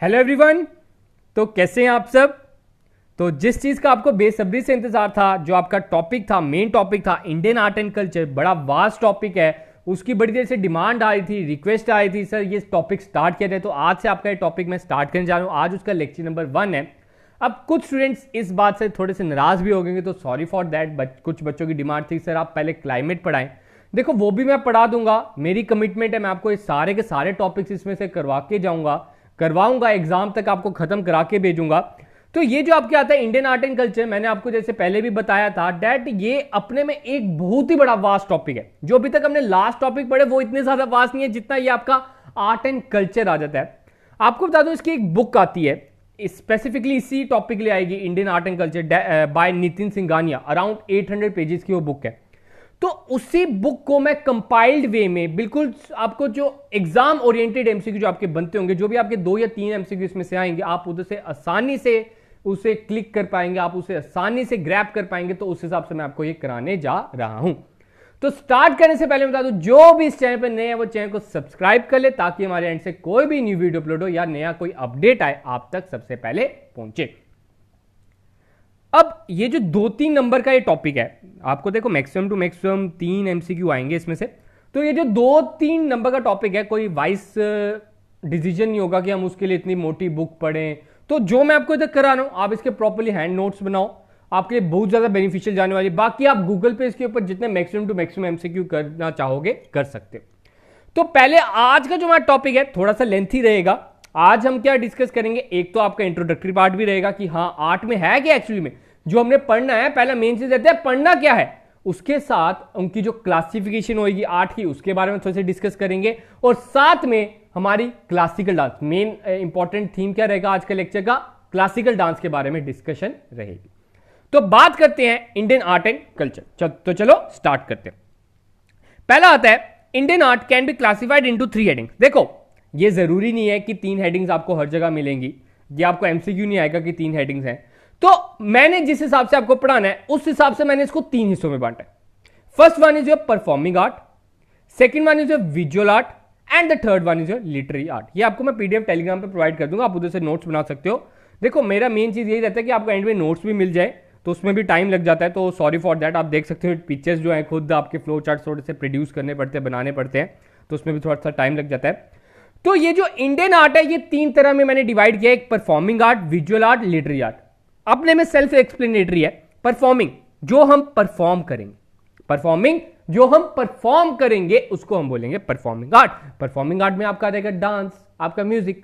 Hello everyone. तो कैसे हैं आप सब। तो जिस चीज़ का आपको बेसब्री से इंतजार था, जो आपका टॉपिक था, मेन टॉपिक था इंडियन आर्ट एंड कल्चर, बड़ा वास्ट टॉपिक है, उसकी बड़ी देर से डिमांड आ रही थी, रिक्वेस्ट आ रही थी सर ये टॉपिक स्टार्ट किया जाए। तो आज से आपका ये टॉपिक मैं स्टार्ट करने जा रहा हूँ। आज उसका लेक्चर नंबर 1 है। अब कुछ स्टूडेंट्स इस बात से थोड़े से नाराज भी हो गए, तो सॉरी फॉर दैट। कुछ बच्चों की डिमांड थी सर आप पहले क्लाइमेट पढ़ाएं। देखो वो भी मैं पढ़ा दूंगा, मेरी कमिटमेंट है, मैं आपको ये सारे के सारे टॉपिक्स इसमें से करवाऊंगा, एग्जाम तक आपको खत्म करा के भेजूंगा। तो ये जो आपके आता है इंडियन आर्ट एंड कल्चर, मैंने आपको जैसे पहले भी बताया था दैट ये अपने में एक बहुत ही बड़ा वास्ट टॉपिक है। जो अभी तक हमने लास्ट टॉपिक पढ़े वो इतने ज्यादा वास्ट नहीं है जितना ये आपका आर्ट एंड कल्चर आ जाता है। आपको बता दो इसकी एक बुक आती है, स्पेसिफिकली इसी टॉपिक ले आएगी, Indian art and culture by Nitin Singhania. Around 800 pages की वो बुक है। तो उसी बुक को मैं कंपाइल्ड वे में बिल्कुल आपको जो एग्जाम ओरिएंटेड एमसीक्यू जो आपके बनते होंगे, जो भी आपके 2 या 3 एमसीक्यू इसमें से आएंगे, आप उधर से आसानी से उसे क्लिक कर पाएंगे, आप उसे आसानी से ग्रैब कर पाएंगे। तो उस हिसाब से मैं आपको ये कराने जा रहा हूं। तो स्टार्ट करने से पहले बता दूं, जो भी इस चैनल पर नए हैं वो चैनल को सब्सक्राइब कर ले, ताकि हमारे एंड से कोई भी न्यू वीडियो अपलोड हो या नया कोई अपडेट आए आप तक सबसे पहले पहुंचे। अब ये जो 2-3 नंबर का ये टॉपिक है, आपको देखो मैक्सिमम टू मैक्सिमम 3 एमसीक्यू आएंगे इसमें से। तो ये जो 2-3 नंबर का टॉपिक है, कोई वाइस डिसीजन नहीं होगा कि हम उसके लिए इतनी मोटी बुक पढ़ें। तो जो मैं आपको इधर करा रहा हूं, आप इसके प्रॉपर्ली हैंड नोट्स बनाओ, आपके लिए बहुत ज्यादा बेनिफिशियल जाने वाली। बाकी आप गूगल पे इसके ऊपर जितने मैक्सिमम टू मैक्सिमम एमसीक्यू करना चाहोगे कर सकते हो। तो पहले आज का जो हमारा टॉपिक है थोड़ा सा लेंथी रहेगा। आज हम क्या डिस्कस करेंगे, एक तो आपका इंट्रोडक्टरी पार्ट भी रहेगा कि हाँ आर्ट में है क्या एक्चुअली में जो हमने पढ़ना है। पहला मेन चीज रहता है पढ़ना क्या है, उसके साथ उनकी जो क्लासिफिकेशन होगी आर्ट की उसके बारे में थोड़े से डिस्कस करेंगे, और साथ में हमारी classical dance, main important theme क्या रहेगा आज के लेक्चर का, क्लासिकल डांस के बारे में डिस्कशन रहेगी। तो बात करते हैं इंडियन आर्ट एंड कल्चर। तो चलो स्टार्ट करते हैं। पहला आता है Indian art can be classified into 3 headings. देखो ये जरूरी नहीं है कि 3 हेडिंग्स आपको हर जगह मिलेंगी, ये आपको एमसीक्यू नहीं आएगा कि 3 हेडिंग्स हैं। तो मैंने जिस हिसाब से आपको पढ़ाना है उस हिसाब से मैंने इसको 3 हिस्सों में बांटा है। First one is your performing art, second one is your visual art, and the third one is your literary art. ये आपको मैं पीडीएफ टेलीग्राम पे प्रोवाइड कर दूंगा, आप उधर से नोट्स बना सकते हो। देखो मेरा मेन चीज यही रहता है कि आपको एंड में नोट्स भी मिल जाए, तो उसमें भी टाइम लग जाता है, तो सॉरी फॉर दैट। आप देख सकते हो पिक्चर्स जो है खुद आपके फ्लो चार्ट थोड़े से प्रोड्यूस करने पड़ते हैं, बनाने पड़ते हैं, तो उसमें भी थोड़ा सा टाइम लग जाता है। तो ये जो इंडियन आर्ट है ये 3 तरह में मैंने डिवाइड किया, एक performing art, visual art, literary art. अपने में सेल्फ एक्सप्लेनेटरी है। परफॉर्मिंग जो हम परफॉर्म करेंगे, परफॉर्मिंग जो हम परफॉर्म करेंगे उसको हम बोलेंगे परफॉर्मिंग आर्ट। परफॉर्मिंग आर्ट में आपका रहेगा डांस, आपका म्यूजिक।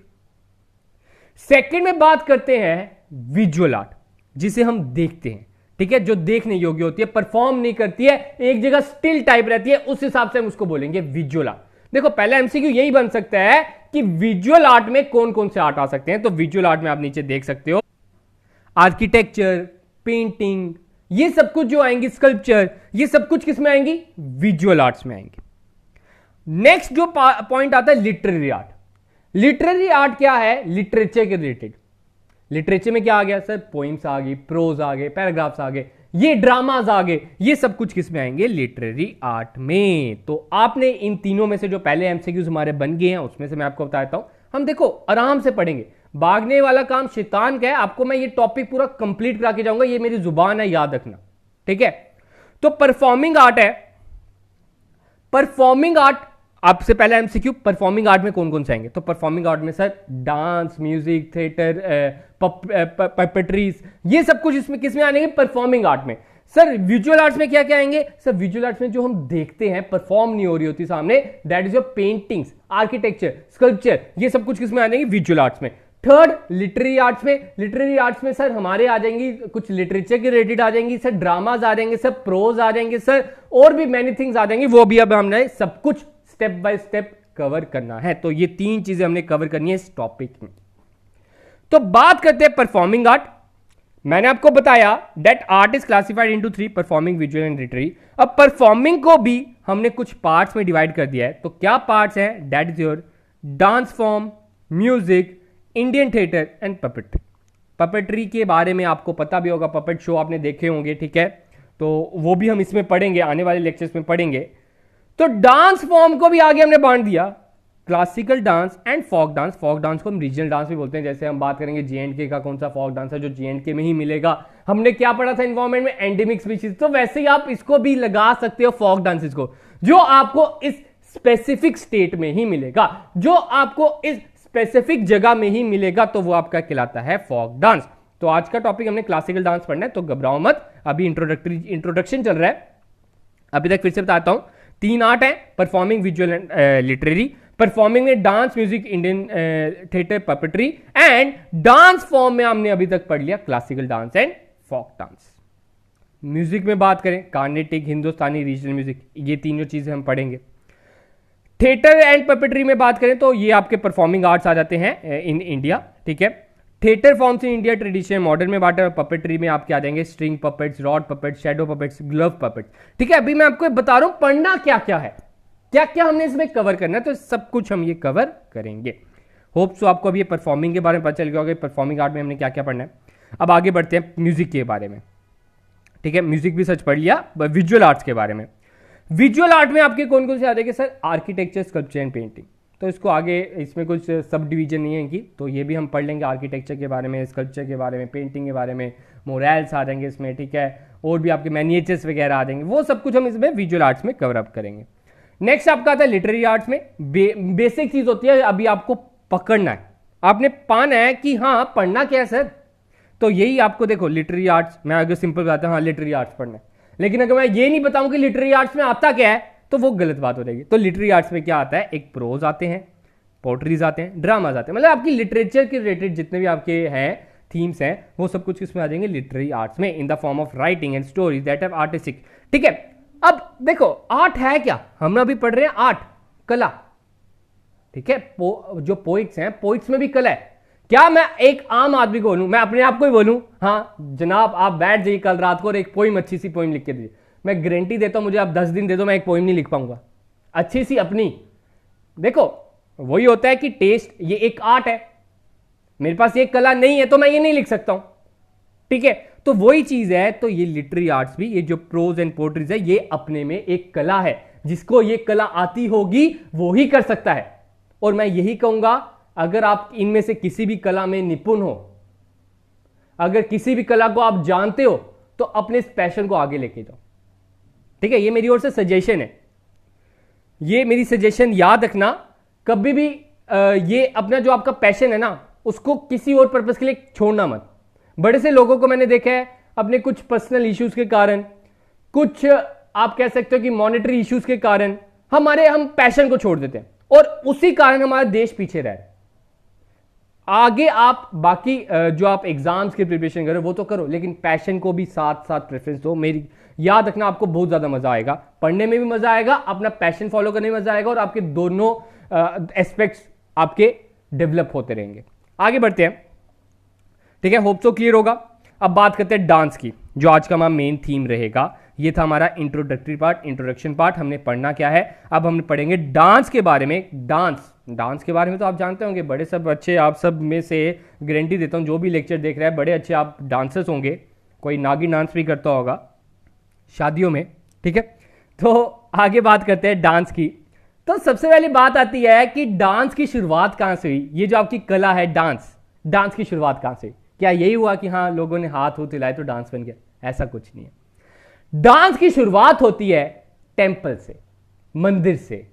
सेकंड में बात करते हैं विजुअल आर्ट, जिसे हम देखते हैं, ठीक है, जो देखने योग्य होती है, परफॉर्म नहीं करती है, एक जगह स्टिल टाइप रहती है, उस हिसाब से हम उसको बोलेंगे विजुअल आर्ट। देखो पहला एमसीक्यू यही बन सकता है कि विजुअल आर्ट में कौन कौन से आर्ट आ सकते हैं। तो विजुअल आर्ट में आप नीचे देख सकते हो आर्किटेक्चर, पेंटिंग, ये सब कुछ जो आएंगी, स्कल्पचर, ये सब कुछ किस में आएंगी, विजुअल आर्ट्स में आएंगे। नेक्स्ट जो पॉइंट आता है लिटरेरी आर्ट। लिटरेरी आर्ट क्या है, लिटरेचर के रिलेटेड। लिटरेचर में क्या आ गया सर, पोइम्स आ गई, प्रोज आ गए, पैराग्राफ्स आ गए, ये ड्रामाज आ गए, ये सब कुछ किस में आएंगे, लिटरेरी आर्ट में। तो आपने इन तीनों में से जो पहले एमसीक्यूज हमारे बन गए हैं उसमें से मैं आपको बताता हूं, हम देखो आराम से पढ़ेंगे, भागने वाला काम शैतान का है। आपको मैं ये टॉपिक पूरा कंप्लीट करा के जाऊंगा, ये मेरी जुबान है, याद रखना, ठीक है। तो परफॉर्मिंग आर्ट है। परफॉर्मिंग आर्ट आपसे पहला एमसीक्यू, परफॉर्मिंग आर्ट में कौन कौन से आएंगे। तो परफॉर्मिंग आर्ट में सर डांस, म्यूजिक, थिएटर, पपेट्रीज, ये सब कुछ इसमें किसमें आएंगे, परफॉर्मिंग आर्ट में। सर विजुअल आर्ट्स में क्या क्या आएंगे, सर विजुअल आर्ट्स में जो हम देखते हैं, परफॉर्म नहीं हो रही होती सामने, that is your paintings, architecture, sculpture, ये सब कुछ किसमें आ जाएंगे, विजुअल आर्ट्स में। थर्ड लिटरेरी आर्ट्स में। लिटरेरी आर्ट्स में सर हमारे आ जाएंगी कुछ लिटरेचर के रिलेटेड आ जाएंगी, सर ड्रामाज आ जाएंगे, सर प्रोज आ जाएंगे, सर और भी मैनी थिंग्स आ जाएंगी, वो भी अब हमने सब कुछ स्टेप बाय स्टेप कवर करना है। तो ये 3 चीजें हमने कवर करनी है इस टॉपिक में। तो बात करते हैं परफॉर्मिंग आर्ट। मैंने आपको बताया that art is classified into 3, performing, visual and literary. अब परफॉर्मिंग को भी हमने कुछ पार्ट्स में डिवाइड कर दिया है। तो क्या पार्ट्स हैं, that is your dance form, music, Indian theatre and puppetry. Puppetry के बारे में आपको पता भी होगा, पपेट शो आपने देखे होंगे, ठीक है, तो वो भी हम इसमें पढ़ेंगे, आने वाले लेक्चर्स में पढ़ेंगे। तो डांस फॉर्म को भी आगे हमने बांट दिया। Classical dance and folk dance. Folk dance को हम रीजनल डांस भी बोलते हैं। जैसे हम बात करेंगे J&K का कौन सा फोक डांस है जो J&K में ही मिलेगा। हमने क्या पढ़ा था एनवायरमेंट में, एंडेमिक स्पीशीज। तो वैसे ही आप इसको भी लगा सकते हो फोक डांसेस को, जो आपको इस स्पेसिफिक स्टेट में ही मिलेगा, जो आपको इस स्पेसिफिक जगह में ही मिलेगा, तो वो आपका कहलाता है फोक डांस। तो आज का टॉपिक हमने क्लासिकल डांस पढ़ना है, तो घबराओ मत, अभी इंट्रोडक्शन चल रहा है। अभी तक फिर से बताता हूं, 3 आर्ट है, performing, visual and literary. Performing में dance, music, Indian theatre, puppetry, and dance form में हमने अभी तक पढ़ लिया classical dance and folk dance. Music में बात करें, कार्नेटिक, हिंदुस्तानी, रीजनल म्यूजिक, ये तीनों चीजें हम पढ़ेंगे। थिएटर एंड पपेट्री में बात करें तो ये आपके परफॉर्मिंग आर्ट्स आ जाते हैं इन इंडिया, ठीक है। Theatre forms in India, traditional, modern में बांटा। पपेट्री में आपके आ जाएंगे string puppets, rod puppets, shadow puppets, glove puppets, ठीक है। अभी मैं आपको बता रहा हूं पढ़ना क्या क्या है, क्या क्या हमने इसमें कवर करना है, तो सब कुछ हम ये कवर करेंगे। होप सो आपको अभी ये परफॉर्मिंग के बारे में पता चल गया होगा, परफॉर्मिंग आर्ट में हमने क्या क्या पढ़ना है। अब आगे बढ़ते हैं म्यूजिक के बारे में, ठीक है। म्यूजिक भी सच पढ़ लिया, विजुअल आर्ट्स के बारे में। विजुअल आर्ट में आपके कौन कौन से आ जाएंगे sir? Architecture, sculpture and painting. तो इसको आगे, इसमें कुछ सब डिवीजन नहीं है इनकी, तो ये भी हम पढ़ लेंगे। आर्किटेक्चर के बारे में, स्कल्पचर के बारे में, पेंटिंग के बारे में, मोरल्स आ जाएंगे इसमें, ठीक है। और भी आपके मैनिएचर्स वगैरह आ जाएंगे, वो सब कुछ हम इसमें विजुअल आर्ट्स में कवर अप करेंगे। नेक्स्ट आपका आता है लिटरेरी आर्ट्स में। बेसिक चीज होती है, अभी आपको पकड़ना है, आपने पाना है कि हाँ पढ़ना क्या है सर। तो यही आपको देखो लिटरेरी आर्ट्स, मैं अगर सिंपल बताता हूँ हाँ लिटरेरी आर्ट्स पढ़ना है, लेकिन अगर मैं ये नहीं बताऊं कि लिटरेरी आर्ट्स में आता क्या है तो वो गलत बात हो जाएगी। तो लिटरेरी आर्ट्स में क्या आता है? एक प्रोज आते हैं, पोट्रीज आते हैं, ड्रामाज आते हैं, मतलब आपकी लिटरेचर के रिलेटेड जितने भी आपके हैं थीम्स हैं वो सब कुछ किसमें आ जाएंगे? लिटरेरी आर्ट्स में, in the form of writing and stories that have artistic, ठीक है। अब देखो आर्ट है क्या, हम अभी पढ़ रहे हैं आर्ट, कला, ठीक है। जो पोइट्स हैं, पोइट्स में भी कला है। क्या मैं एक आम आदमी को बोलूं, मैं अपने आप को ही बोलूं हाँ जनाब आप बैठ जाइए कल रात को और एक पोइम, अच्छी सी पोइम लिख के दीजिए, मैं गारंटी देता हूं मुझे आप 10 दिन दे दो मैं एक पोइम नहीं लिख पाऊंगा अच्छी सी अपनी। देखो वही होता है कि टेस्ट, ये एक आर्ट है, मेरे पास ये कला नहीं है तो मैं ये नहीं लिख सकता हूं, ठीक है। तो वही चीज है, तो ये लिटरेरी आर्ट्स भी, ये जो प्रोज एंड पोएट्रीज है ये अपने में एक कला है, जिसको ये कला आती होगी वो ही कर सकता है। और मैं यही कहूंगा अगर आप इनमें से किसी भी कला में निपुण हो, अगर किसी भी कला को आप जानते हो तो अपने इस पैशन को आगे लेके जाओ, ठीक है। ये मेरी ओर से सजेशन है, ये मेरी सजेशन याद रखना कभी भी। ये अपना जो आपका पैशन है ना उसको किसी और पर्पस के लिए छोड़ना मत। बड़े से लोगों को मैंने देखा है अपने कुछ पर्सनल इश्यूज के कारण, कुछ आप कह सकते हो कि मॉनेटरी इश्यूज के कारण हम पैशन को छोड़ देते हैं और उसी कारण हमारा देश पीछे रह रहा है। आगे आप बाकी जो आप एग्जाम्स की प्रिपरेशन करो वो तो करो, लेकिन पैशन को भी साथ साथ प्रेफरेंस दो। मेरी याद रखना आपको बहुत ज्यादा मजा आएगा, पढ़ने में भी मजा आएगा, अपना पैशन फॉलो करने में मजा आएगा और आपके दोनों एस्पेक्ट्स आपके डेवलप होते रहेंगे। आगे बढ़ते हैं, ठीक है। होप सो क्लियर होगा। अब बात करते हैं डांस की, जो आज का हमारा मेन थीम रहेगा। ये था हमारा इंट्रोडक्टरी पार्ट, इंट्रोडक्शन पार्ट। हमने पढ़ना क्या है, अब हम पढ़ेंगे डांस के बारे में। डांस के बारे में तो आप जानते होंगे, बड़े सब अच्छे, आप सब में से गारंटी देता हूं जो भी लेक्चर देख रहा है बड़े अच्छे आप डांसर्स होंगे। कोई नागिन डांस भी करता होगा शादियों में, ठीक है। तो आगे बात करते हैं डांस की। तो सबसे पहली बात आती है कि डांस की शुरुआत कहां से हुई? ये जो आपकी कला है डांस की शुरुआत कहां से? क्या यही हुआ कि हाँ लोगों ने हाथ हिलाए तो डांस बन गया? ऐसा कुछ नहीं है। डांस की शुरुआत होती है टेंपल से, मंदिर से।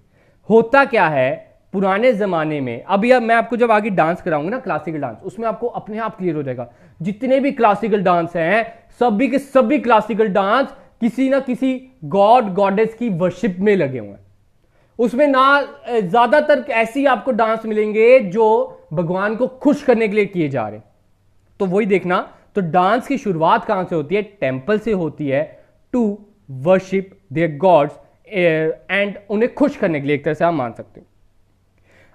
होता क्या है पुराने जमाने में, अभी अब मैं आपको जब आगे डांस कराऊंगा ना क्लासिकल डांस, उसमें आपको अपने आप क्लियर हो जाएगा जितने भी क्लासिकल डांस हैं सभी के सभी क्लासिकल डांस किसी ना किसी गॉड गॉडेस की वर्शिप में लगे हुए हैं। उसमें ना ज्यादातर ऐसी आपको डांस मिलेंगे जो भगवान को खुश करने के लिए किए जा रहे हैं। तो वही देखना, तो डांस की शुरुआत कहां से होती है? टेंपल से होती है, to worship their gods and उन्हें खुश करने के लिए, एक तरह से आप मान सकते हो।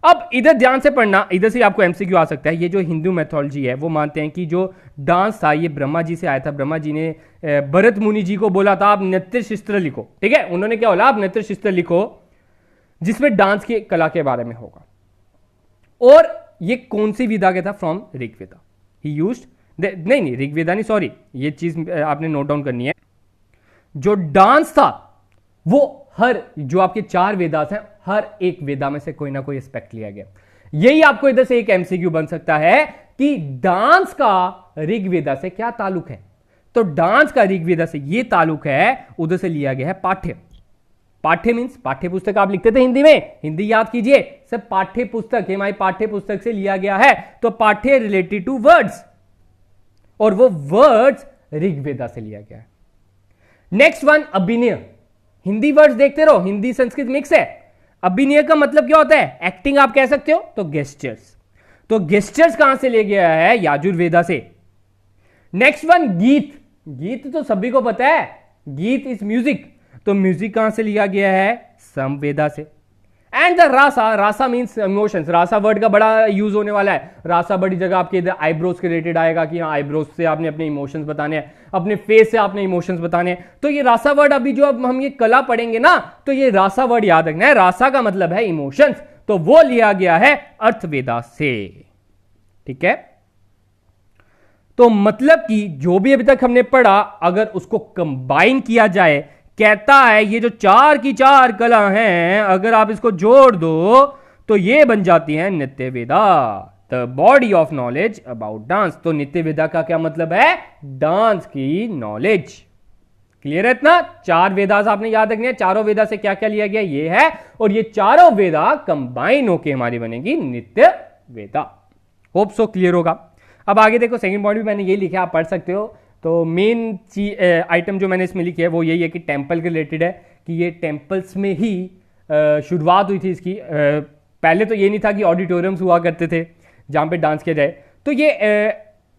अब इधर ध्यान से पढ़ना, इधर से आपको एमसीक्यू आ सकता है। ये जो हिंदू मैथोलॉजी है वो मानते हैं कि जो डांस था ये ब्रह्मा जी से आया था। ब्रह्मा जी ने भरत मुनि जी को बोला था आप नृत्य शास्त्र लिखो, ठीक है। उन्होंने क्या बोला? आप नृत्य शास्त्र लिखो जिसमें डांस की कला के बारे में होगा। और ये कौन सी विधा के था? फ्रॉम ऋग्वेदा ही यूज्ड, नहीं ऋग्वेदा नहीं, सॉरी, ये चीज आपने नोट डाउन करनी है। जो डांस था वो हर जो आपके 4 वेदास हैं हर एक वेदा में से कोई ना कोई एस्पेक्ट लिया गया। यही आपको इधर से एक एमसीक्यू बन सकता है कि डांस का ऋग्वेदा से क्या ताल्लुक है। तो डांस का ऋग्वेदा से ये ताल्लुक है, उधर से लिया गया है पाठ्य। पाठ्य मींस पाठ्य पुस्तक आप लिखते थे हिंदी में, हिंदी याद कीजिए, सब पाठ्य पुस्तक हमारी पाठ्य पुस्तक से लिया गया है। तो पाठ्य रिलेटेड टू वर्ड्स, और वो वर्ड्स ऋग्वेदा से लिया गया है। नेक्स्ट वन अभिनय। हिंदी वर्ड्स देखते रहो, हिंदी संस्कृत मिक्स है। अभिनय का मतलब क्या होता है? एक्टिंग आप कह सकते हो। तो गेस्चर्स, तो गेस्चर्स कहां से ले गया है? याजुर्वेदा से। नेक्स्ट वन गीत। गीत तो सभी को पता है, गीत इज म्यूजिक। तो म्यूजिक कहां से लिया गया है? समवेदा से। And the rasa, rasa means emotions. Rasa word का बड़ा यूज होने वाला है। रासा बड़ी जगह आपके इधर आईब्रोज के रिलेटेड आएगा कि हाँ आईब्रोज से आपने अपने इमोशंस बताने हैं, अपने फेस से आपने इमोशंस बताने हैं। तो ये रासा वर्ड अभी जो अब हम ये कला पढ़ेंगे ना, तो ये रासा वर्ड याद रखना है। रासा का मतलब है इमोशंस, तो वो लिया गया है अर्थवेदा से। ठीक है, तो मतलब कि जो भी अभी तक हमने पढ़ा, अगर उसको कंबाइन किया जाए, कहता है ये जो चार की चार कला हैं, अगर आप इसको जोड़ दो तो ये बन जाती है Nritya Veda, the body of knowledge about dance. तो नित्य वेदा का क्या मतलब है? डांस की नॉलेज। क्लियर है इतना? चार वेदास आपने याद रखने हैं। चारों वेदा से क्या क्या लिया गया ये है, और ये चारों वेदा कंबाइन होके हमारी बनेगी नित्य वेदा। होप सो क्लियर होगा। अब आगे देखो, सेकंड पॉइंट भी मैंने ये लिखा, आप पढ़ सकते हो। तो मेन आइटम जो मैंने इसमें लिखी है वो यही है कि टेम्पल के रिलेटेड है, कि ये टेम्पल्स में ही शुरुआत हुई थी इसकी। पहले तो ये नहीं था कि ऑडिटोरियम्स हुआ करते थे जहाँ पे डांस किया जाए, तो ये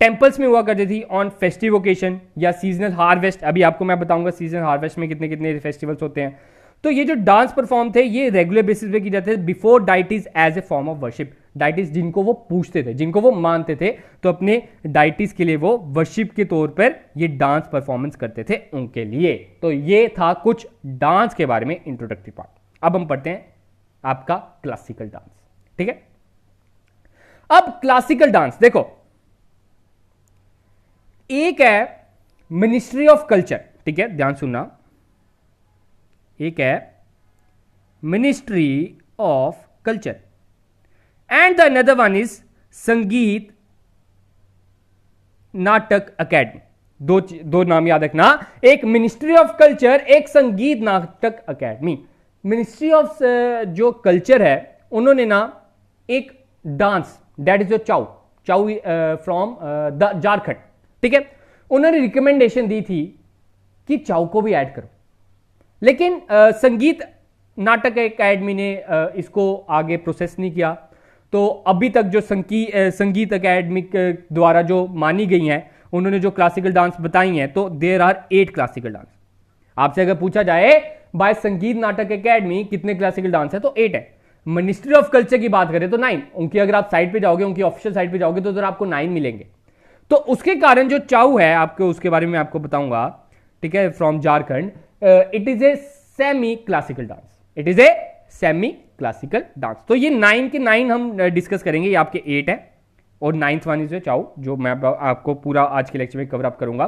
टेम्पल्स में हुआ करती थी ऑन फेस्टिव ओकेशन या सीजनल हार्वेस्ट। अभी आपको मैं बताऊंगा सीजनल हार्वेस्ट में कितने कितने फेस्टिवल्स होते हैं। तो ये जो डांस परफॉर्म थे ये रेगुलर बेसिस पे किए जाते थे before deities as a form of worship. Deities जिनको वो पूछते थे, जिनको वो मानते थे, तो अपने डाइटिस के लिए वो वर्शिप के तौर पर ये डांस परफॉर्मेंस करते थे उनके लिए। तो ये था कुछ डांस के बारे में इंट्रोडक्टरी पार्ट। अब हम पढ़ते हैं आपका क्लासिकल डांस। ठीक है, अब क्लासिकल डांस देखो, एक है मिनिस्ट्री ऑफ कल्चर। ठीक है, ध्यान सुनना, एक है ministry of culture and the another one is संगीत नाटक अकेडमी। दो नाम याद रखना, एक मिनिस्ट्री ऑफ कल्चर, एक संगीत नाटक अकेडमी। मिनिस्ट्री ऑफ जो कल्चर है, उन्होंने ना एक dance, that is Chhau Chhau from Jharkhand. ठीक है, उन्होंने रिकमेंडेशन दी थी कि चाउ को भी ऐड करो, लेकिन संगीत नाटक एकेडमी ने इसको आगे प्रोसेस नहीं किया। तो अभी तक जो संगीत एकेडमी द्वारा जो मानी गई हैं, उन्होंने जो क्लासिकल डांस बताई हैं, तो देयर आर 8 क्लासिकल डांस। आपसे अगर पूछा जाए बाय संगीत नाटक एकेडमी कितने क्लासिकल डांस है, तो 8 है। मिनिस्ट्री ऑफ कल्चर की बात करें तो 9। उनकी अगर आप साइट पे जाओगे, उनकी ऑफिशियल साइट पे जाओगे, तो उधर आपको 9 मिलेंगे। तो उसके कारण जो चाउ है, आपको उसके बारे में आपको बताऊंगा। ठीक है, from Jharkhand, it is a semi classical dance. It is a semi classical dance. तो ये 9 के 9 हम डिस्कस करेंगे। ये आपके 8 है, और 9th वन इज चाउ, जो मैं आपको पूरा आज के लेक्चर में कवर अप करूंगा।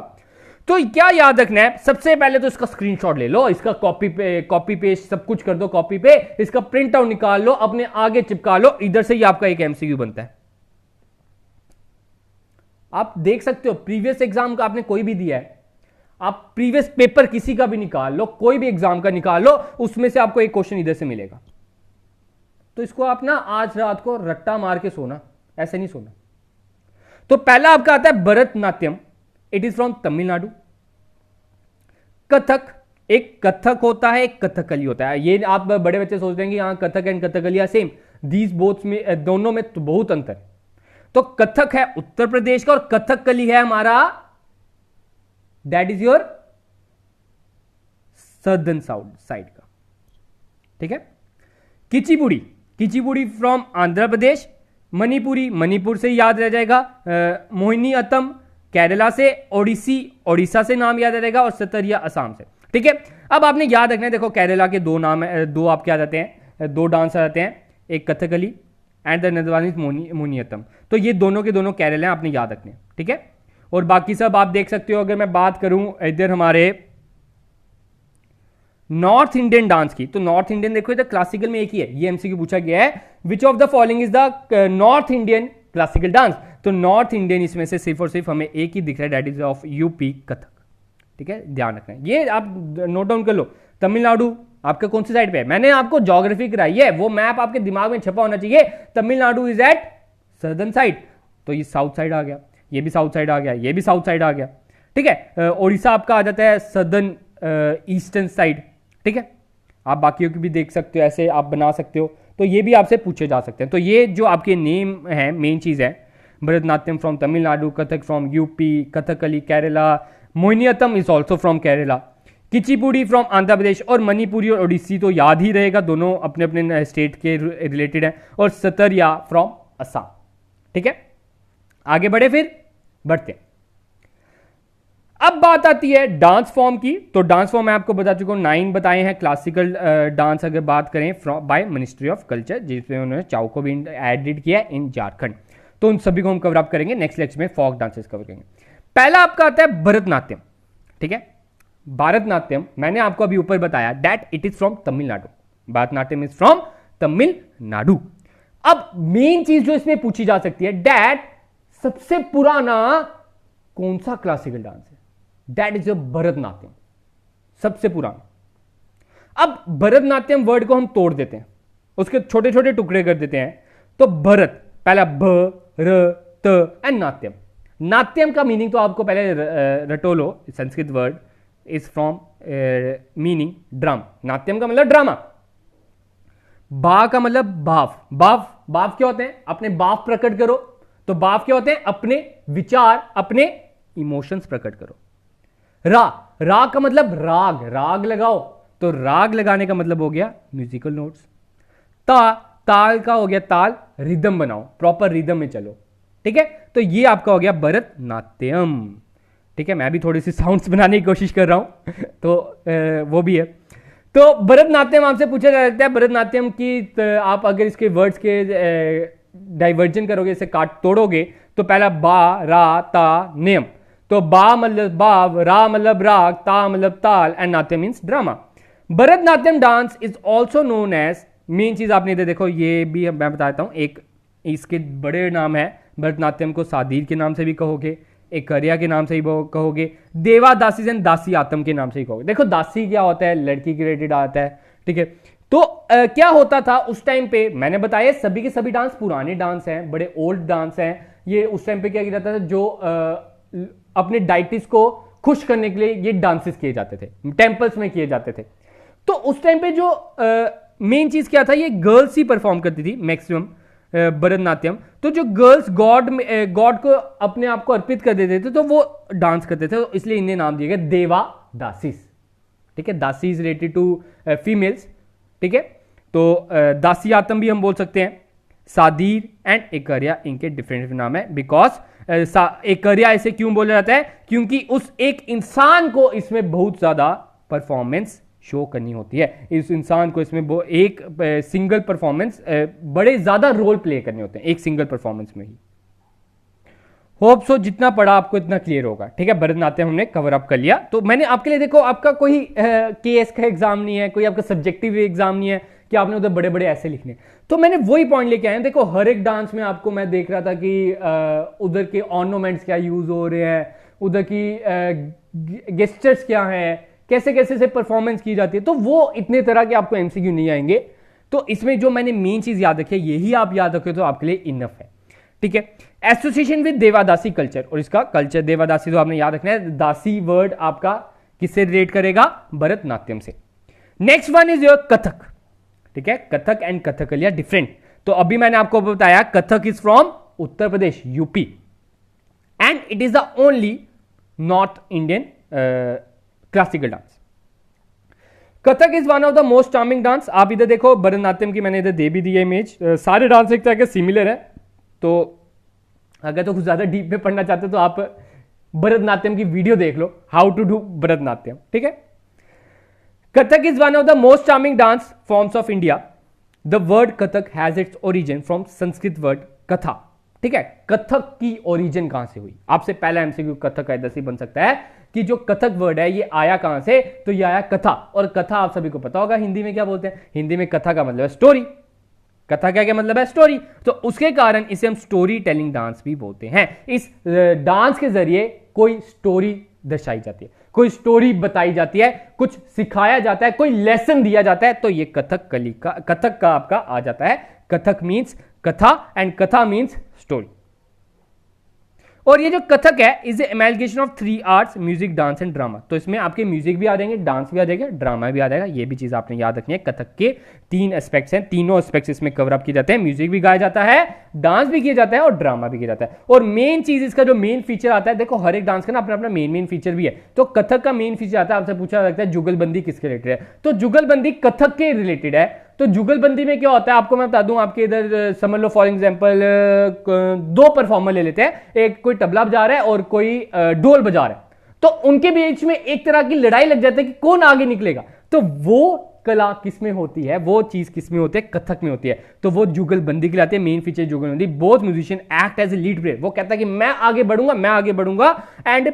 तो क्या याद रखना है? सबसे पहले तो इसका स्क्रीनशॉट ले लो, इसका कॉपी पेस्ट सब कुछ कर दो कॉपी पे, इसका प्रिंट आउट निकाल लो, अपने आगे चिपका लो। इधर से ही आपका एक एमसीक्यू बनता है। आप देख सकते हो, प्रीवियस एग्जाम का आपने कोई भी दिया है, आप प्रीवियस पेपर किसी का भी निकाल लो, कोई भी एग्जाम का निकाल लो, उसमें से आपको एक क्वेश्चन इधर से मिलेगा। तो इसको आप ना आज रात को रट्टा मार के सोना, ऐसे नहीं सोना। तो पहला आपका आता है Bharatanatyam. It is from Tamil Nadu. Kathak, एक कथक होता है, एक कथकली होता है। ये आप बड़े बच्चे सोचते हैं कि हाँ Kathak and Kathakali are same, these both में, दोनों में तो बहुत अंतर। तो कथक है उत्तर प्रदेश का, और कथकली है हमारा, that is your southern side का। ठीक है, किचिपुड़ी, किचिपुड़ी फ्रॉम आंध्र प्रदेश। मणिपुरी, मणिपुर से याद रह जाएगा। मोहिनी अत्तम केरला से। ओडिसी, ओडिशा से नाम याद रहेगा, और सतरिया असम से। ठीक है, अब आपने याद रखना है, देखो केरला के 2 नाम है, 2 आप क्या जाते हैं, 2 डांस आ जाते हैं, एक कथकली एंड द नदवानी मोहिनीअट्टम। तो ये दोनों के दोनों केरला हैं, आपने याद रखने हैं। ठीक है, और बाकी सब आप देख सकते हो। अगर मैं बात करूं इधर हमारे नॉर्थ इंडियन डांस की, तो नॉर्थ इंडियन देखो इधर क्लासिकल में एक ही है, ये एमसीक्यू पूछा गया है, which of the following is the north Indian classical dance, तो नॉर्थ इंडियन इसमें से सिर्फ और सिर्फ हमें एक ही दिख रहा है, that is of UP Kathak. ठीक है, ध्यान रखना है, ये आप नोट डाउन कर लो। तमिलनाडु आपका कौन सी साइड पे है, मैंने आपको ज्योग्राफी कराई है, वो मैप आपके दिमाग में छपा होना चाहिए। Tamil Nadu is at southern side, तो ये साउथ साइड आ गया, ये भी साउथ साइड आ गया, ये भी साउथ साइड आ गया। ठीक है, उड़ीसा आपका आ जाता है सदर्न ईस्टर्न साइड। ठीक है, आप बाकियों की भी देख सकते हो, ऐसे आप बना सकते हो, तो ये भी आपसे पूछे जा सकते हैं। तो ये जो आपके नेम है, मेन चीज है, Bharatanatyam from Tamil Nadu, Kathak from UP, Kathakali Kerala, Mohiniyattam is also from Kerala, Kuchipudi from Andhra Pradesh, और मणिपुरी और ओडिसी तो याद ही रहेगा, दोनों अपने अपने स्टेट के रिलेटेड है, और सतरिया फ्रॉम असम। ठीक है, आगे बढ़े, फिर बढ़ते हैं। अब बात आती है डांस फॉर्म की, तो डांस फॉर्म मैं आपको बता चुका हूं, 9 बताए हैं क्लासिकल डांस। अगर बात करें बाय मिनिस्ट्री ऑफ कल्चर, जिसमें उन्होंने चाउ को भी एडिट किया इन झारखंड, तो उन सभी को हम कवर अप करेंगे नेक्स्ट लेक्चर में, फोक डांसेस कवर करेंगे। पहला आपका आता है भरतनाट्यम। ठीक है, भरतनाट्यम मैंने आपको अभी ऊपर बताया that it is from Tamil Nadu, Bharatanatyam is from Tamil Nadu. अब मेन चीज जो इसमें पूछी जा सकती है, दैट सबसे पुराना कौन सा क्लासिकल डांस है, दैट इज भरतनाट्यम, सबसे पुराना। अब भरतनाट्यम वर्ड को हम तोड़ देते हैं, उसके छोटे छोटे टुकड़े कर देते हैं, तो भरत पहला भ र त एंड नाट्यम। नाट्यम का मीनिंग तो आपको पहले रटो लो, Sanskrit word is from meaning drama, natyam का मतलब ड्रामा, बा का मतलब भाव, भाव क्या होते हैं, अपने भाव प्रकट करो, तो भाव क्या होते हैं, अपने विचार, अपने इमोशंस प्रकट करो। रा का मतलब राग लगाओ, तो राग लगाने का मतलब हो गया म्यूजिकल नोट्स। ताल का हो गया ताल, रिदम बनाओ, प्रॉपर रिदम में चलो। ठीक है, तो ये आपका हो गया भरतनाट्यम। ठीक है, मैं भी थोड़ी सी साउंड्स बनाने की कोशिश कर रहा हूं तो वो भी है। तो भरतनाट्यम आपसे पूछा जा सकता है, भरतनाट्यम की आप अगर इसके वर्ड्स के डाइवर्जन करोगे, इसे काट तोड़ोगे, तो पहला बा रा ता नियम, तो बा मतलब भाव, रा मतलब राग, ता मतलब taal and natya means drama. Bharatanatyam dance is also known as, main चीज आपने इधर देखो, ये भी मैं बताता हूं, एक इसके बड़े नाम है, भरतनाट्यम को सादीर के नाम से भी कहोगे, एक करिया के नाम से ही कहोगे, देवा दासी एंड दासी आतम के नाम से ही कहोगे। देखो दासी क्या होता है, लड़की के रिलेटेड आता है। ठीक है, तो क्या होता था उस टाइम पे, मैंने बताया सभी के सभी डांस पुराने डांस हैं, बड़े ओल्ड डांस हैं। ये उस टाइम पे क्या किया जाता था, जो अपने डाइटिस को खुश करने के लिए ये डांसेस किए जाते थे, टेंपल्स में किए जाते थे। तो उस टाइम पे जो मेन चीज क्या था, ये गर्ल्स ही परफॉर्म करती थी मैक्सिमम भरतनाट्यम। तो जो गर्ल्स गॉड को अपने आप को अर्पित कर देते थे, तो वो डांस करते थे, तो इसलिए इन्हें नाम दिया गया देवा दासीस। ठीक है, दासी इज रिलेटेड टू फीमेल्स। ठीक है, तो दासी आतम भी हम बोल सकते हैं, सादीर एंड एकरिया इनके डिफरेंट नाम है। बिकॉज एकरिया ऐसे क्यों बोला जाता है, क्योंकि उस एक इंसान को इसमें बहुत ज्यादा परफॉर्मेंस शो करनी होती है, इस इंसान को इसमें एक सिंगल परफॉर्मेंस बड़े ज्यादा रोल प्ले करने होते हैं एक सिंगल परफॉर्मेंस में ही। होप सो जितना पढ़ा आपको इतना क्लियर होगा। ठीक है, भरतनाट्यम हमने कवर अप कर लिया। तो मैंने आपके लिए देखो, आपका कोई केएस का एग्जाम नहीं है, कोई आपका सब्जेक्टिव एग्जाम नहीं है कि आपने उधर बड़े बड़े ऐसे लिखने, तो मैंने वही पॉइंट लेके आया। देखो हर एक डांस में आपको मैं देख रहा था कि उधर के ऑर्नामेंट्स क्या यूज हो रहे हैं, उधर की गेस्चर्स क्या हैं, कैसे कैसे से परफॉर्मेंस की जाती है, तो वो इतने तरह के आपको एमसीक्यू नहीं आएंगे। तो इसमें जो मैंने मेन चीज याद रखी है, यही आप याद रखे तो आपके लिए इनफ है। ठीक है, एसोसिएशन विद देवादासी कल्चर, और इसका कल्चर देवादासी तो आपने याद रखना है, दासी वर्ड आपका किससे रिलेट करेगा, भरतनाट्यम से। Next one is your Kathak. ठीक है, Kathak and Kathakali are different. तो अभी मैंने आपको बताया Kathak is from Uttar Pradesh, UP, and it is the only north Indian classical dance. Kathak is one of the most charming dance. आप इधर देखो, भरतनाट्यम की मैंने इधर दे भी दी है इमेज, सारे डांस एक तरह के सिमिलर है। तो अगर तो कुछ ज्यादा डीप में पढ़ना चाहते हो तो आप भरतनाट्यम की वीडियो देख लो, हाउ टू डू भरतनाट्यम। ठीक है, Kathak is one of the most charming dance forms of India. The word Kathak has its origin from Sanskrit word कथा। ठीक है, कथक की ओरिजिन कहां से हुई, आपसे पहला एमसीक्यू कथक ऐसे ही बन सकता है कि जो कथक वर्ड है ये आया कहां से, तो ये आया कथा, और कथा आप सभी को पता होगा हिंदी में क्या बोलते हैं, हिंदी में कथा का मतलब है स्टोरी। कथा क्या क्या मतलब है, स्टोरी। तो उसके कारण इसे हम स्टोरी टेलिंग डांस भी बोलते हैं। इस डांस के जरिए कोई स्टोरी दर्शाई जाती है, कोई स्टोरी बताई जाती है, कुछ सिखाया जाता है, कोई लेसन दिया जाता है, तो ये कथक का आपका आ जाता है। Kathak means katha and katha means story. और ये जो कथक है is amalgamation of 3 arts, music, dance and drama. तो इसमें आपके म्यूजिक भी आ जाएंगे, डांस भी आ जाएगा, ड्रामा भी आ जाएगा। ये भी चीज आपने याद रखनी है। कथक के 3 एस्पेक्ट्स हैं, तीनों एस्पेक्ट्स इसमें कवर अप किए जाते हैं। म्यूजिक भी गाया जाता है, डांस भी किया जाता है और ड्रामा भी किया जाता है। और मेन चीज इसका जो मेन फीचर आता है, देखो हर एक डांस का ना अपना अपना मेन फीचर भी है। तो कथक का मेन फीचर आता है, आपसे पूछा जाता है जुगलबंदी किसके रिलेटेड है, तो जुगलबंदी कथक के रिलेटेड है। तो जुगलबंदी में क्या होता है आपको मैं बता दूं, आपके इधर समझ लो फॉर एग्जांपल 2 परफॉर्मर ले लेते हैं, एक कोई तबला बजा रहा है और कोई ढोल बजा रहा है, तो उनके बीच में एक तरह की लड़ाई लग जाती है कि कौन आगे निकलेगा। तो वो कला किसमें होती है, वो चीज किसमें होती है, कथक में होती है। तो वो जुगलबंदी कहलाती है। Main feature jugalbandi, both musician act as a lead player. वो कहता है कि मैं आगे बढ़ूंगा and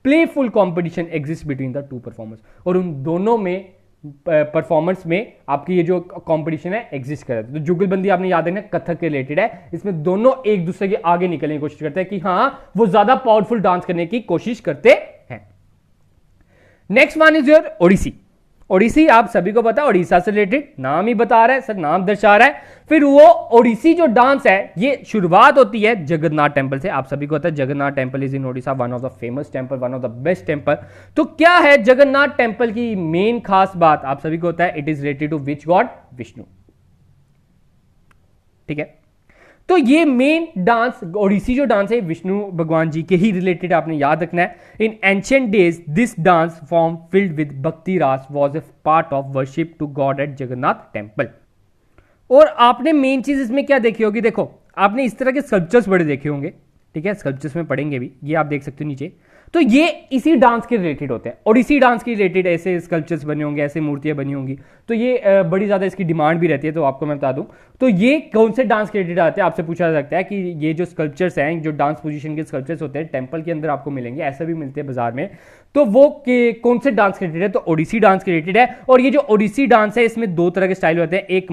playful competition exist between the 2 performers. और उन दोनों में परफॉर्मेंस में आपकी ये जो कंपटीशन है एग्जिस्ट कर रहा है। तो जुगलबंदी आपने याद रखना कथक के रिलेटेड है। इसमें दोनों एक दूसरे के आगे निकलने की कोशिश करते हैं कि हाँ वो ज्यादा पावरफुल डांस करने की कोशिश करते हैं। Next one is your Odissi. Odissi आप सभी को पता है, ओडिशा से रिलेटेड, नाम ही बता रहा है सर, नाम दर्शा रहा है। फिर वो ओडिसी जो डांस है ये शुरुआत होती है जगन्नाथ टेंपल से। आप सभी को पता है Jagannath temple is in Odisha, one of the famous temple, one of the best temple. तो क्या है जगन्नाथ टेंपल की मेन खास बात, आप सभी को पता है, it is related to which god, Vishnu. ठीक है, तो ये मेन डांस ओडिसी जो डांस है विष्णु भगवान जी के ही रिलेटेड आपने याद रखना है। In ancient days this dance form filled with bhakti ras was a part of worship to god at Jagannath temple. और आपने मेन चीज इसमें क्या देखी होगी, देखो आपने इस तरह के स्कल्पचर्स बड़े देखे होंगे, ठीक है, स्कल्पचर्स में पढ़ेंगे भी, ये आप देख सकते हो नीचे। तो ये इसी डांस के रिलेटेड होते हैं, ओडिसी डांस के रिलेटेड ऐसे स्कल्पचर्स बने होंगे, ऐसे मूर्तियां बनी होंगी। तो ये बड़ी ज्यादा इसकी डिमांड भी रहती है। तो आपको मैं बता दूं, तो ये कौन से डांस के रिलेटेड आते हैं, आपसे पूछा जा सकता है कि ये जो स्कल्पचर्स हैं, जो डांस पोजीशन के स्कल्पचर्स होते हैं टेंपल के अंदर आपको मिलेंगे, ऐसे भी मिलते हैं बाजार में, तो वो कौन से डांस के रिलेटेड है, तो ओडिसी डांस के रिलेटेड है। और ये जो ओडिसी डांस है इसमें 2 तरह के स्टाइल होते हैं, एक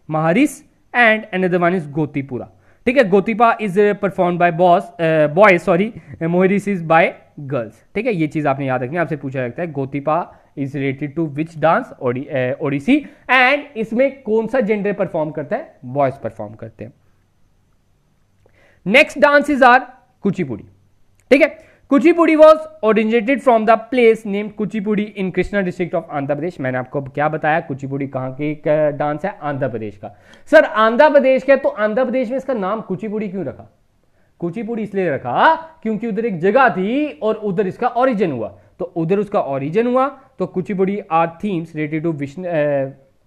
Maharis and another one is Gotipua. ठीक है, Gotipua is perform by boys, sorry, Maharis is by girls. ठीक है, ये चीज आपने याद रखनी है, आपसे पूछा जाता है Gotipua is related to which dance, Odissi, and इसमें कौन सा जेंडर परफॉर्म करता है, बॉयज परफॉर्म करते हैं। Next dance is are Kuchipudi. ठीक है, Kuchipudi was originated from the place name Kuchipudi in Krishna district of Andhra Pradesh. मैंने आपको क्या बताया, कुचिपुड़ी कहाँ की डांस है, आंध्र प्रदेश का। सर आंध्र प्रदेश का, तो आंध्र प्रदेश में इसका नाम कुचिपुड़ी क्यों रखा, कुचिपुड़ी इसलिए रखा क्योंकि उधर एक जगह थी और उधर इसका ओरिजिन हुआ। तो उधर उसका ओरिजिन हुआ, तो Kuchipudi are themes related to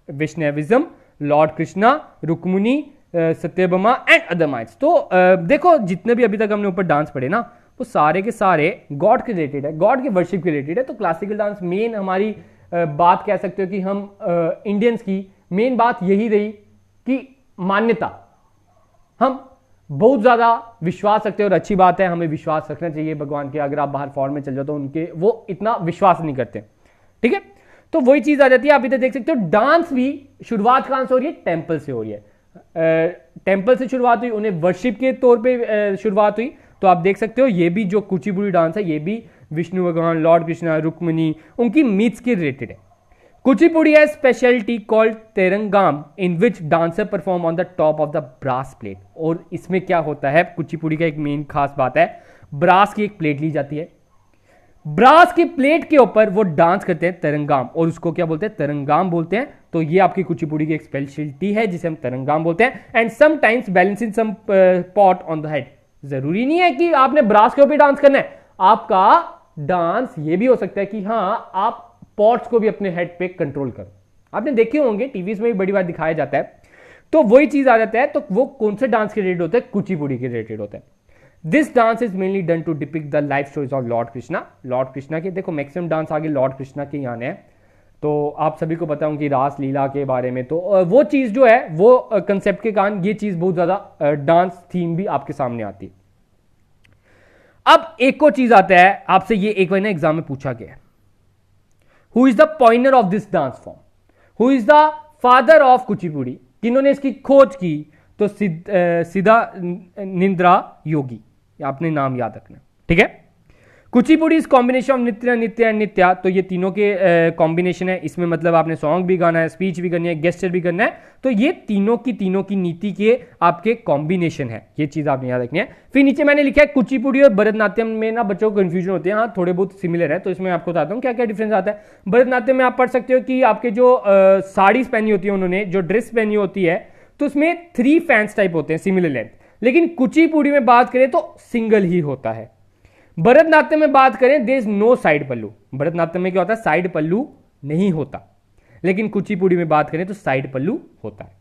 Vaishnavism, Lord Krishna, Rukmini, Satyabhama and other myths. तो देखो जितने भी अभी तक हमने ऊपर डांस पढ़े ना, वो सारे के सारे गॉड के रिलेटेड है, गॉड के वर्शिप के रिलेटेड है। तो क्लासिकल डांस मेन हमारी बात कह सकते हो कि हम इंडियंस की मेन बात यही रही कि मान्यता, हम बहुत ज्यादा विश्वास रखते हैं। और अच्छी बात है, हमें विश्वास रखना चाहिए भगवान के। अगर आप बाहर फॉरेन में चल जाओ तो उनके वो इतना विश्वास नहीं करते। ठीक है, तो वही चीज आ जाती है। आप इधर देख सकते हो डांस भी शुरुआत कहां से हो रही है, टेंपल से हो रही है। टेंपल से शुरुआत हुई, उन्हें वर्शिप के तौर पे शुरुआत हुई। तो आप देख सकते हो ये भी जो कुचिपुड़ी डांस है ये भी विष्णु भगवान, लॉर्ड कृष्णा, रुक्मिणी, उनकी मीथ्स के रिलेटेड है। कुचिपुड़ी है speciality called Tarangam in which dancer perform on the top of the brass plate. और इसमें क्या होता है, कुचिपुड़ी का एक मेन खास बात है, ब्रास की एक प्लेट ली जाती है, ब्रास की प्लेट के ऊपर वो डांस करते हैं तरंगाम, और उसको क्या बोलते हैं, तरंगाम बोलते हैं। तो ये आपकी कुचिपुड़ी की एक स्पेशलिटी है जिसे हम तरंगाम बोलते हैं। And sometimes balancing some pot on the head. जरूरी नहीं है कि आपने ब्रास के ऊपर डांस करना है, आपका डांस ये भी हो सकता है कि हाँ आप पॉट्स को भी अपने हेड पे कंट्रोल करो। आपने देखे होंगे टीवीज में भी बड़ी बार दिखाया जाता है। तो वही चीज आ जाता है। तो वो कौन से डांस के रिलेटेड होता है, कुचिपुड़ी के रिलेटेड होता है। This dance is mainly done to depict the life stories of lord Krishna. Lord Krishna के देखो मैक्सिमम डांस आगे लॉर्ड कृष्णा के आने हैं। तो आप सभी को पता होंगी रास लीला के बारे में। तो वो चीज जो है वो कंसेप्ट के कारण ये चीज बहुत ज्यादा डांस थीम भी आपके सामने आती है। अब एक और चीज आता है, आपसे ये एक बार ना एग्जाम में पूछा गया है, who is the pioneer of this dance form, who is the father of Kuchipudi, किन्होंने इसकी खोज की? तो सीधा निंद्रा योगी, आपने नाम याद रखना, ठीक है। कुचिपुड़ी इज कॉम्बिनेशन ऑफ नृत्य, नित्य एंड नित्या, तो ये तीनों के कॉम्बिनेशन है। इसमें मतलब आपने सॉन्ग भी गाना है, स्पीच भी करनी है, गेस्चर भी करना है, तो ये तीनों की नीति के आपके कॉम्बिनेशन है, ये चीज आपने याद रखनी है। फिर नीचे मैंने लिखा है कुचिपुड़ी और भरतनाट्यम में ना बच्चों को कंफ्यूजन होते हैं, हाँ थोड़े बहुत सिमिलर है, तो इसमें आपको बताता हूँ क्या क्या डिफरेंस आता है। भरतनाट्यम में आप पढ़ सकते हो कि आपके जो साड़ीज पहनी होती है, उन्होंने जो ड्रेस पहनी होती है, तो उसमें 3 फैंस टाइप होते हैं सिमिलर लेंथ, लेकिन कुचिपुड़ी में बात करें तो सिंगल ही होता है। भरतनाट्यम में बात करें देयर इज नो साइड पल्लू, भरतनाट्यम में क्या होता है, साइड पल्लू नहीं होता, लेकिन कुचिपुड़ी में बात करें तो साइड पल्लू होता है।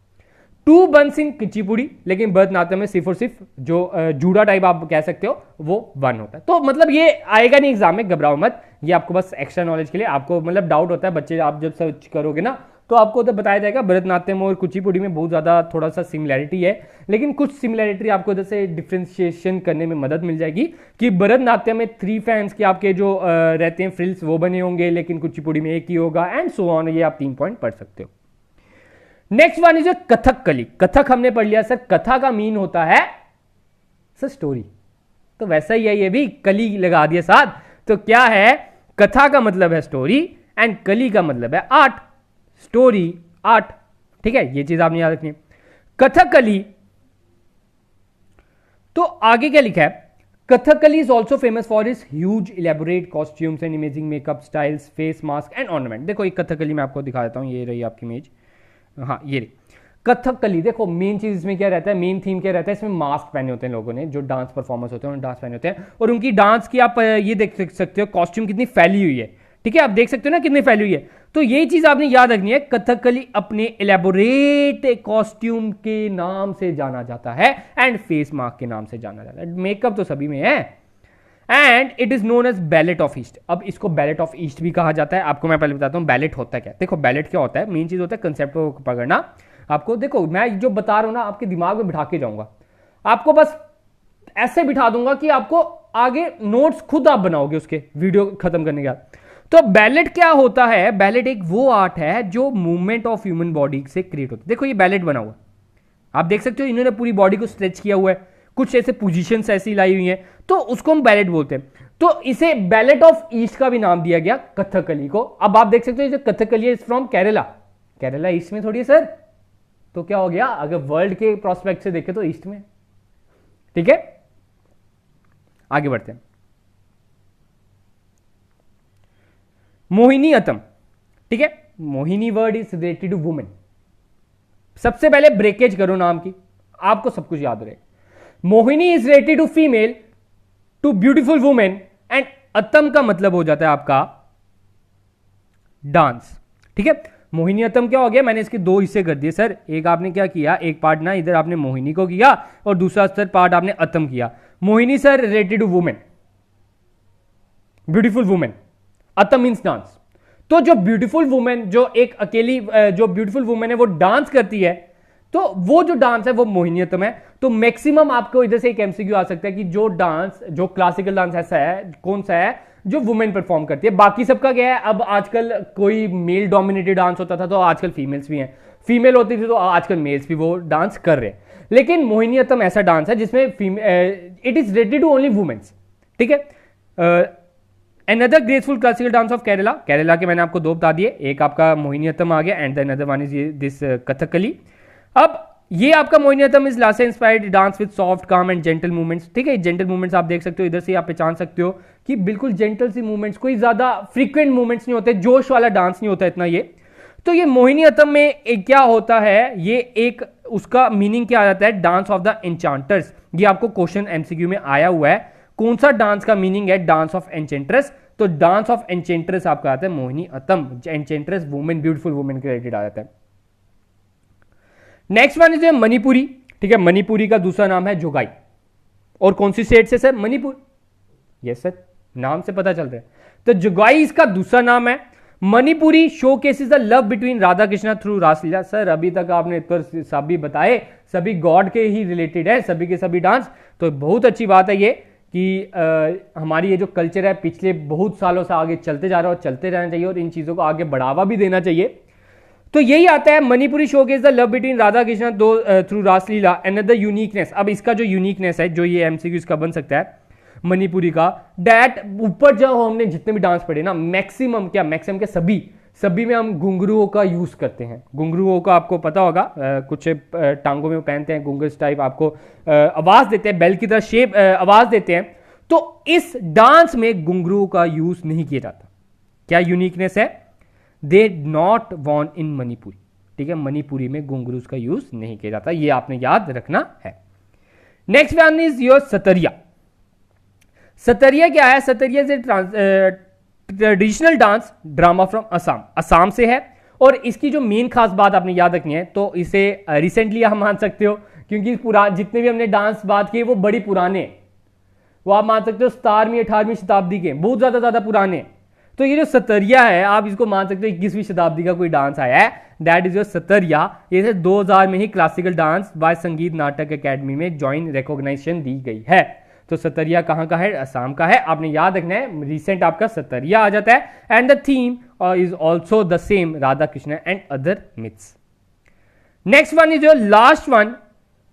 2 बंस इन कुचिपुड़ी, लेकिन भरतनाट्यम में सिर्फ और सिर्फ जो जूड़ा टाइप आप कह सकते हो वो 1 होता है। तो मतलब ये आएगा नहीं एग्जाम में, घबराओ मत, ये आपको बस एक्स्ट्रा नॉलेज के लिए, आपको मतलब डाउट होता है बच्चे, आप जब सर्च करोगे ना तो आपको तो बताया जाएगा भरतनाट्यम और कुचिपुड़ी में बहुत ज्यादा थोड़ा सा सिमिलैरिटी है, लेकिन कुछ सिमिलैरिटी आपको इधर से डिफ्रेंशिएशन करने में मदद मिल जाएगी कि भरतनाट्यम में 3 फैंस के आपके जो रहते हैं फ्रिल्स वो बने होंगे, लेकिन कुचिपुड़ी में एक ही होगा, एंड सो ऑन। ये आप 3 पॉइंट पढ़ सकते हो। Next one is Kathakali. Kathak हमने पढ़ लिया सर, कथा का मीन होता है सर स्टोरी, तो वैसा ही है ये भी, कली लगा दिया साथ। तो क्या है, कथा का मतलब है स्टोरी एंड कली का मतलब है आर्ट, स्टोरी आर्ट, ठीक है, ये चीज आपने याद रखनी है। कथकली, तो आगे क्या लिखा है, Kathakali is also famous for is huge elaborate costumes and imaging makeup styles, face mask and ornament. देखो एक कथकली मैं आपको दिखा देता हूं, ये रही आपकी इमेज, हाँ ये रही कथकली। देखो मेन चीज इसमें क्या रहता है, मेन थीम क्या रहता है, इसमें मास्क पहने होते हैं लोगों ने, जो डांस परफॉर्मर्स होते हैं डांस पहने होते हैं, और उनकी डांस की आप ये देख सकते हो कॉस्ट्यूम कितनी फैली हुई है, ठीक है, आप देख सकते हो ना कितनी फैली हुई है। तो यही चीज आपने याद रखनी है, कथकली अपने इलेबोरेट कॉस्ट्यूम के नाम से जाना जाता है एंड फेस मास्क के नाम से जाना जाता है, मेकअप तो सभी में है, and it is known as ballet of east. अब इसको बैलेट ऑफ ईस्ट भी कहा जाता है। आपको मैं पहले बताता हूं बैलेट होता है क्या। देखो बैलेट क्या होता है, मेन चीज होता है कंसेप्ट को पकड़ना। आपको देखो मैं जो बता रहा हूं ना आपके दिमाग में बिठा के जाऊंगा, आपको बस ऐसे बिठा दूंगा कि आपको आगे नोट्स खुद आप बनाओगे उसके वीडियो खत्म करने के बाद। तो बैलेट क्या होता है, बैलेट एक वो आर्ट है जो मूवमेंट ऑफ ह्यूमन बॉडी से क्रिएट होता है। देखो ये बैलेट बना हुआ, आप देख सकते हो इन्होंने पूरी बॉडी को स्ट्रेच किया हुआ है, कुछ ऐसे पोजीशंस ऐसी लाई हुई हैं, तो उसको हम बैलेट बोलते हैं। तो इसे बैलेट ऑफ ईस्ट का भी नाम दिया गया कथकली को। अब आप देख सकते हो जो कथकली है फ्रॉम केरला, केरला ईस्ट में थोड़ी है सर, तो क्या हो गया, अगर वर्ल्ड के प्रोस्पेक्ट से देखें तो ईस्ट में, ठीक है। आगे बढ़ते हैं, मोहिनी अत्तम, ठीक है, Mohini word is related to women. सबसे पहले ब्रेकेज करो नाम की, आपको सब कुछ याद रहे। Mohini is related to female, to beautiful women, and attam का मतलब हो जाता है आपका डांस, ठीक है। मोहिनी अत्तम क्या हो गया, मैंने इसके 2 हिस्से कर दिए सर, एक आपने क्या किया, एक पार्ट ना इधर आपने मोहिनी को किया और दूसरा सर पार्ट आपने अत्तम किया। Mohini sir related to women, beautiful women, attam means dance. तो जो ब्यूटीफुल वुमेन, जो एक अकेली जो ब्यूटीफुल वुमेन है वो डांस करती है, तो वो जो डांस है वो मोहिनीअट्टम है। तो मैक्सिमम आपको इधर से एक एमसीक्यू आ सकता है कि जो डांस, जो क्लासिकल डांस ऐसा है, कौन सा है जो वुमेन परफॉर्म करती है। बाकी सबका क्या है, अब आजकल कोई मेल डोमिनेटेड डांस होता था तो आजकल फीमेल्स भी हैं, फीमेल होती थी तो आजकल मेल्स भी वो डांस कर रहे हैं। लेकिन मोहिनीअट्टम ऐसा डांस है जिसमें it is related to only womens, ठीक है। Another graceful classical dance of Kerala, Kerala के मैंने आपको 2 बता दिए, एक आपका मोहिनीअट्टम आ गया and the another one is this Kathakali. अब ये आपका Mohiniyattam is lasya inspired dance with soft calm and gentle movements, ठीक है। जेंटल मूवमेंट्स आप देख सकते हो, इधर से आप पहचान सकते हो कि बिल्कुल जेंटल सी मूवमेंट्स, कोई ज्यादा फ्रीक्वेंट मूवमेंट्स नहीं होते, जोश वाला डांस नहीं होता इतना ये। तो ये मोहिनीअट्टम में एक क्या होता है, ये एक उसका मीनिंग क्या आ जाता है, डांस ऑफ द एन्चांटर्स। ये आपको क्वेश्चन एमसीक्यू में आया हुआ है, कौन सा डांस का मीनिंग है, डांस ऑफ एन्चेंट्रेस। तो डांस ऑफ एन्चेंट्रेस आपका आता है मोहिनीअट्टम, एन्चेंट्रेस वुमेन, ब्यूटीफुल वुमेन के रिलेटेड आ जाता है। नेक्स्ट वन इज मणिपुरी, ठीक है। मणिपुरी का दूसरा नाम है जोगाई, और कौन सी स्टेट से सर, मणिपुर, यस सर, नाम से पता चल रहा है। तो जोगाई इसका दूसरा नाम है। Manipuri show cases the love between Radha Krishna through Raslila. Sir अभी तक आपने तो सभी बताए, सभी गॉड के ही रिलेटेड है, सभी के सभी डांस। तो बहुत अच्छी बात है ये कि हमारी ये जो कल्चर है पिछले बहुत सालों से आगे चलते जा रहा है और चलते रहना चाहिए और इन चीज़ों को आगे बढ़ावा भी देना चाहिए। तो यही आता है Manipuri showcase the love between Radha Krishna दो through raslila and the uniqueness. अब इसका जो यूनिकनेस है, जो ये एमसीक्यू इसका बन सकता है मणिपुरी का, डैट ऊपर जो हमने जितने भी डांस पढ़े ना, मैक्सिमम के सभी में हम घुंघरुओं का यूज करते हैं। घुंघरुओं का आपको पता होगा, कुछ टांगों में वो पहनते हैं, घुंघस टाइप, आपको आवाज देते हैं, बेल की तरह शेप आवाज देते हैं। तो इस डांस में घुंघरुओं का यूज नहीं किया जाता। क्या यूनिकनेस है? दे नॉट वॉन इन मणिपुरी, ठीक है, मणिपुरी में घुंघरूस का यूज नहीं किया जाता, ये आपने याद रखना है। Next one is your Sattriya. Sattriya क्या है? Sattriya is traditional dance drama from Assam, Assam से है। और इसकी जो मेन खास बात आपने याद रखनी है, तो इसे रिसेंटली आप मान सकते हो, क्योंकि जितने भी हमने डांस बात किए वो बड़ी पुराने, वो आप मान सकते हो 17वीं 18वीं शताब्दी के, बहुत ज्यादा पुराने। तो ये जो सतरिया है, आप इसको मान सकते हो 21वीं शताब्दी का कोई डांस आया है, दैट इज योर सतरिया। ये 2000 में ही क्लासिकल डांस बाय संगीत नाटक अकेडमी में ज्वाइंट रिकॉग्निशन दी गई है। तो सतरिया कहां का है? असम का है, आपने याद रखना है। रिसेंट आपका सतरिया आ जाता है। And the theme is also the same, Radha Krishna and other myths. Next one is your last one,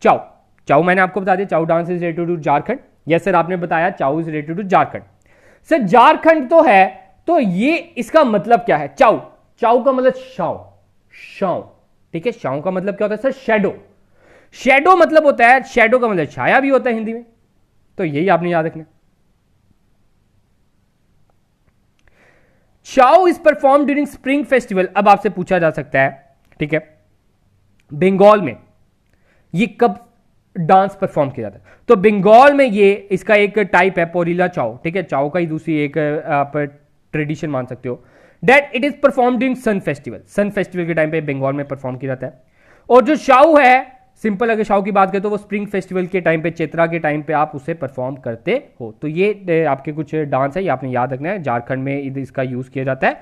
Chhau. Chhau मैंने आपको बता दिया, Chhau dance is related to Jharkhand. Yes sir, आपने बताया Chhau is related to Jharkhand. Sir Jharkhand तो है, तो ये इसका मतलब क्या है? चाउ, चाउ का मतलब शाव, शाव, ठीक है। शाव का मतलब क्या होता है सर? शैडो। शैडो मतलब होता है, शैडो का मतलब छाया भी होता है हिंदी में, तो यही आपने याद रखना। Chhau is perform during spring festival. अब आपसे पूछा जा सकता है, ठीक है, बंगाल में ये कब डांस परफॉर्म किया जाता है? तो बंगाल में ये इसका एक टाइप है पोरिला चाउ, ठीक है, चाउ का ही दूसरी एक आप ट्रेडिशन मान सकते हो। That it is perform during sun festival, sun festival के टाइम पे बंगाल में परफॉर्म किया जाता है। और जो शाउ है, सिंपल अगर शाउ की बात करें तो वो स्प्रिंग फेस्टिवल के टाइम पे, चैत्रा के टाइम पे आप उसे परफॉर्म करते हो। तो ये आपके कुछ डांस है, ये आपने याद रखना है। झारखंड में इसका यूज किया जाता है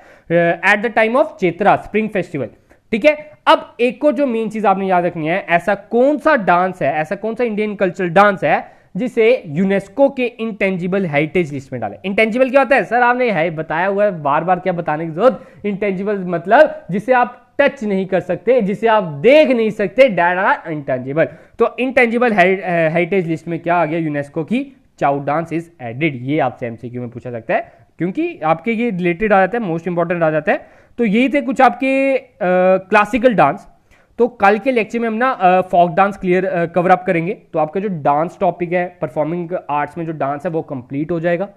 at the time of Chaitra spring festival, ठीक है। अब एक को जो मेन चीज आपने याद रखनी है, ऐसा कौन सा डांस है, ऐसा कौन सा इंडियन कल्चरल डांस है जिसे यूनेस्को के इंटेंजिबल हेरिटेज लिस्ट में डाले? इंटेंजिबल क्या होता है सर? आपने है बताया हुआ है, बार बार क्या बताने की जरूरत। इंटेंजिबल मतलब जिसे आप टच नहीं कर सकते, जिसे आप देख नहीं सकते, दैट आर इंटेंजिबल। तो इंटेंजिबल हेरिटेज लिस्ट में क्या आ गया? यूनेस्को की चाउ डांस इज एडेड। ये आपसे एमसीक्यू में पूछा सकता है, क्योंकि आपके ये रिलेटेड आ जाता है, मोस्ट इंपॉर्टेंट आ जाता है। तो यही थे कुछ आपके क्लासिकल डांस। तो कल के लेक्चर में हम ना folk dance clear cover up करेंगे। तो आपका जो डांस टॉपिक है, परफॉर्मिंग आर्ट्स में जो डांस है, वो कंप्लीट हो जाएगा।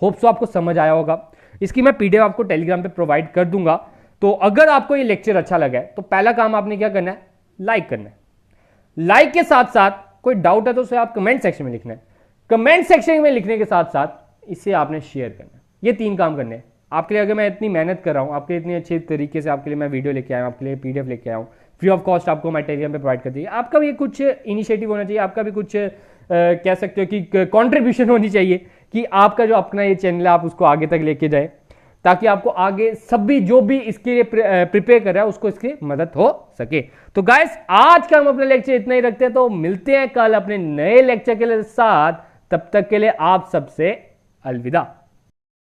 होप सो आपको समझ आया होगा। इसकी मैं पीडीएफ आपको टेलीग्राम पे प्रोवाइड कर दूंगा। तो अगर आपको ये लेक्चर अच्छा लगा है, तो पहला काम आपने क्या करना है? लाइक करना है। लाइक के साथ साथ कोई डाउट है तो उसे आप कमेंट सेक्शन में लिखना है। कमेंट सेक्शन में लिखने के साथ साथ इसे आपने शेयर करना है। ये 3 काम करने हैं आपके लिए। अगर मैं इतनी मेहनत कर रहा हूं आपके इतने अच्छे तरीके से, आपके लिए मैं वीडियो लेके आया हूं, आपके लिए पीडीएफ लेके आया हूं, फ्री ऑफ कॉस्ट आपको मैं टेलीग्राम पे प्रोवाइड कर दी। आपका भी कुछ इनिशिएटिव होना चाहिए, आपका भी कुछ कह सकते हो कि कंट्रीब्यूशन होनी चाहिए कि आपका जो अपना ये चैनल है आप उसको आगे तक लेके जाए, ताकि आपको आगे सभी जो भी इसके लिए प्रिपेयर कर रहा है उसको इसकी मदद हो सके। तो गाइस, आज का हम अपना लेक्चर इतना ही रखते हैं। तो मिलते हैं कल अपने नए लेक्चर के साथ। तब तक के लिए आप सबसे अलविदा।